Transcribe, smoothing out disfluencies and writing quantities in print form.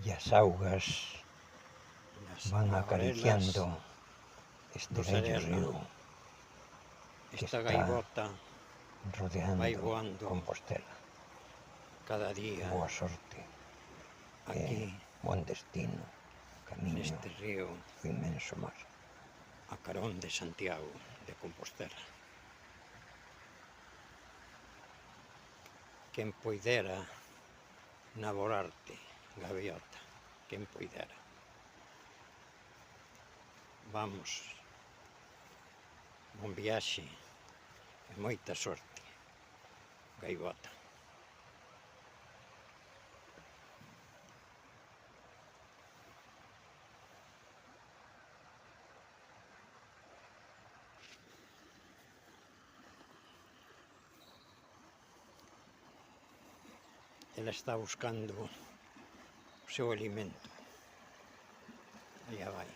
e as augas van acariciando este bello río que esta está gaivota vai rodeando voando Compostela. cada día Boa sorte aquí e bon destino, camiño neste río do inmenso mar. a carón de Santiago de Compostela. Quen poidera navorarte, gaviota, quen poidera. Vamos, bon viaxe e moita sorte, gaivota. Ela está buscando o seu alimento. Allá vai.